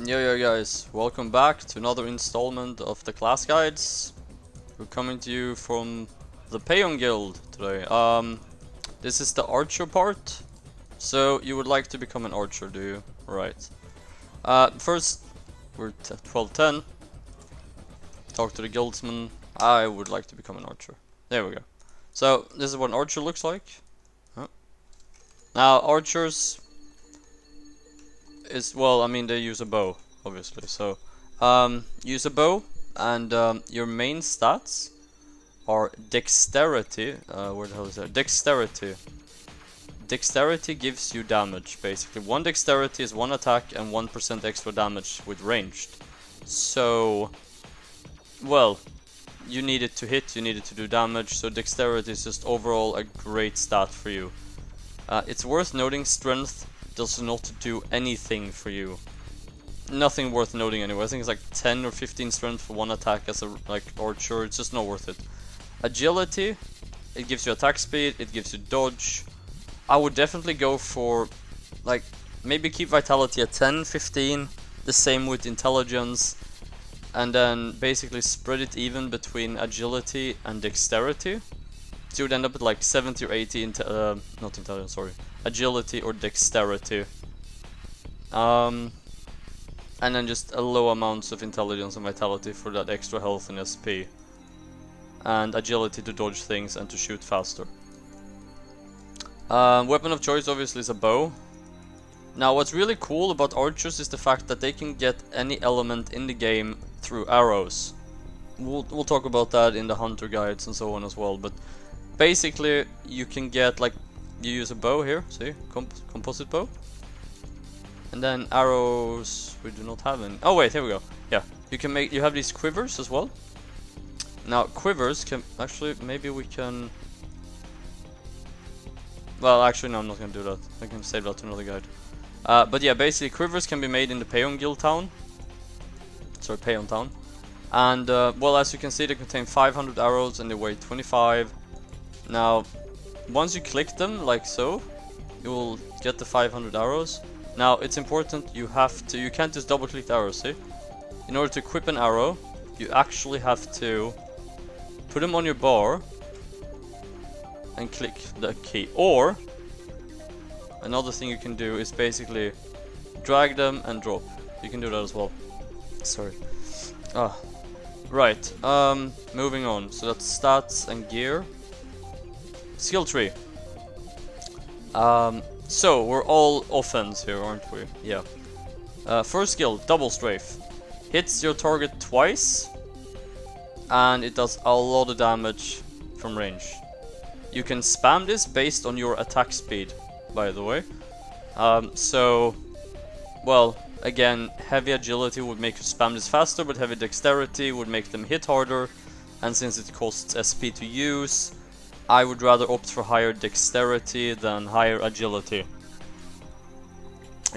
Yo guys, welcome back to another installment of the class guides. We're coming to you from the Peon Guild today. This is the archer part. So you would like to become an archer, do you? Right. First, we're 1210. Talk to the guildsman. I would like to become an archer. There we go. So this is what an archer looks like. Now archers is, well, I mean, they use a bow, obviously. So use a bow, and your main stats are dexterity. Where the hell is that? Dexterity. Dexterity gives you damage, basically. One dexterity is one attack and 1% extra damage with ranged. So, well, you need it to hit, you need it to do damage, so dexterity is just overall a great stat for you. It's worth noting strength does not do anything for you. Nothing worth noting anyway. I think it's like 10 or 15 strength for one attack as a archer. It's just not worth it. Agility, it gives you attack speed, it gives you dodge. I would definitely go for, like, maybe keep vitality at 10, 15, the same with intelligence, and then basically spread it even between agility and dexterity. So you would end up with like 70 or 80 not intelligence, sorry, agility or dexterity. And then just a low amounts of intelligence and vitality for that extra health and SP. And agility to dodge things and to shoot faster. Weapon of choice obviously is a bow. Now what's really cool about archers is the fact that they can get any element in the game through arrows. We'll talk about that in the hunter guides and so on as well, but basically you can get, like, you use a bow here, see, composite bow, and then arrows. We do not have any. Oh wait, here we go. Yeah, you have these quivers as well. Now quivers can actually, maybe we can, well, actually no, I'm not gonna do that. I can save that to another guide. But yeah, basically quivers can be made in the Peon Guild town. Sorry, Peon town. And well, as you can see, they contain 500 arrows and they weigh 25. Now, once you click them like so, you will get the 500 arrows. Now, it's important, you can't just double click the arrows, see? In order to equip an arrow, you actually have to put them on your bar and click the key. Or, another thing you can do is basically drag them and drop. You can do that as well. Sorry. Right, moving on. So that's stats and gear. Skill tree. So we're all offense here, aren't we? Yeah. First skill, double strafe. Hits your target twice, and it does a lot of damage from range. You can spam this based on your attack speed, by the way. So, well, again, heavy agility would make you spam this faster, but heavy dexterity would make them hit harder, and since it costs SP to use, I would rather opt for higher dexterity than higher agility,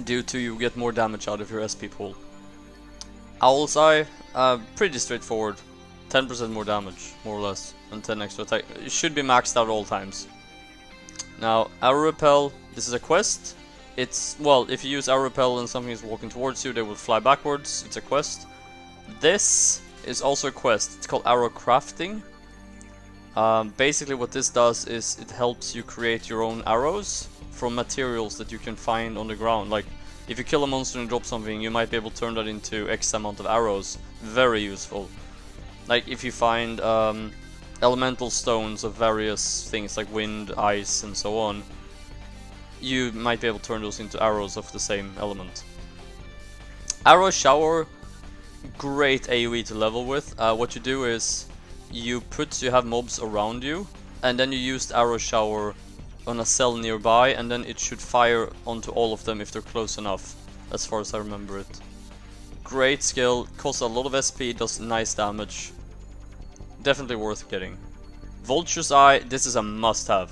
due to you get more damage out of your SP pool. Owl's Eye, pretty straightforward. 10% more damage, more or less, and 10 extra attack. It should be maxed out all times. Now, Arrow Repel, this is a quest. It's, well, if you use Arrow Repel and something is walking towards you, they will fly backwards. It's a quest. This is also a quest. It's called Arrow Crafting. Basically what this does is it helps you create your own arrows from materials that you can find on the ground. Like, if you kill a monster and drop something, you might be able to turn that into X amount of arrows. Very useful. Like, if you find elemental stones of various things like wind, ice, and so on, you might be able to turn those into arrows of the same element. Arrow Shower, great AoE to level with. What you do is you have mobs around you, and then you use the Arrow Shower on a cell nearby, and then it should fire onto all of them if they're close enough, as far as I remember it. Great skill, costs a lot of SP, does nice damage. Definitely worth getting. Vulture's Eye, this is a must-have.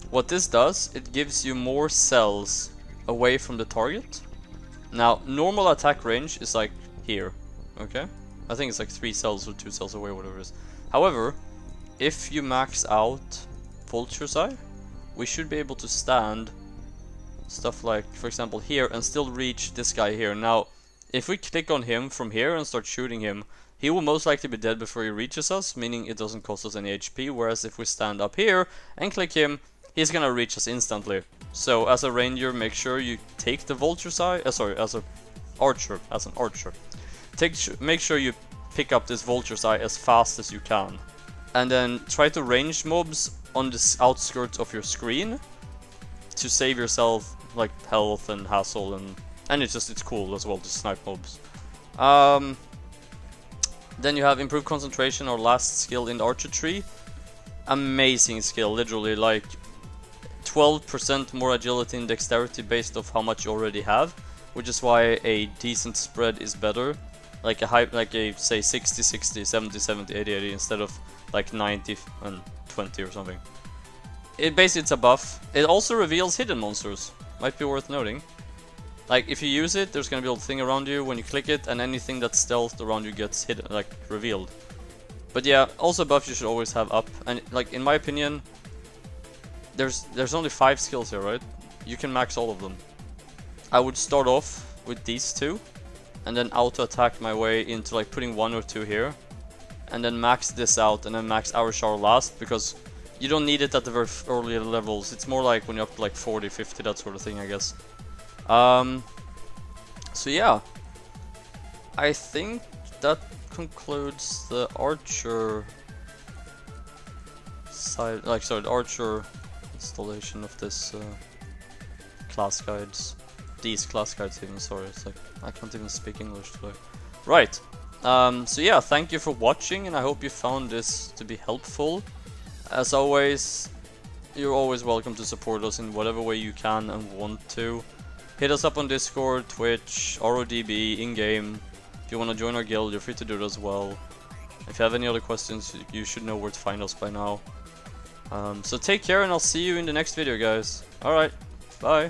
What this does, it gives you more cells away from the target. Now, normal attack range is like here, okay? I think it's like 3 cells or 2 cells away, whatever it is. However, if you max out Vulture's Eye, we should be able to stand stuff like, for example, here, and still reach this guy here. Now, if we click on him from here and start shooting him, he will most likely be dead before he reaches us, meaning it doesn't cost us any HP, whereas if we stand up here and click him, he's gonna reach us instantly. So as a ranger, make sure you take the vulture's eye, as an archer, make sure you pick up this vulture's eye as fast as you can. And then try to range mobs on the outskirts of your screen to save yourself like health and hassle, and it's cool as well to snipe mobs. Then you have improved concentration, our last skill in the archer tree. Amazing skill, literally like 12% more agility and dexterity based off how much you already have, which is why a decent spread is better. Like a say 60 60, 70 70, 80 80 instead of like 90 and 20 or something. It's a buff. It also reveals hidden monsters. Might be worth noting. Like if you use it, there's gonna be a little thing around you when you click it, and anything that's stealthed around you gets hidden, like revealed. But yeah, also buff you should always have up. And like in my opinion, there's only 5 skills here, right? You can max all of them. I would start off with these 2, and then auto attack my way into like putting 1 or 2 here, and then max this out, and then max Hour Shower last, because you don't need it at the very early levels. It's more like when you're up to like 40, 50, that sort of thing, I guess. So yeah, I think that concludes the archer side, the archer installation of this class guides. These class guides even, sorry, it's like, I can't even speak English today. Right, so yeah, thank you for watching, and I hope you found this to be helpful. As always, you're always welcome to support us in whatever way you can and want to. Hit us up on Discord, Twitch, RODB, in-game. If you want to join our guild, you're free to do it as well. If you have any other questions, you should know where to find us by now. So take care, and I'll see you in the next video, guys. Alright, bye.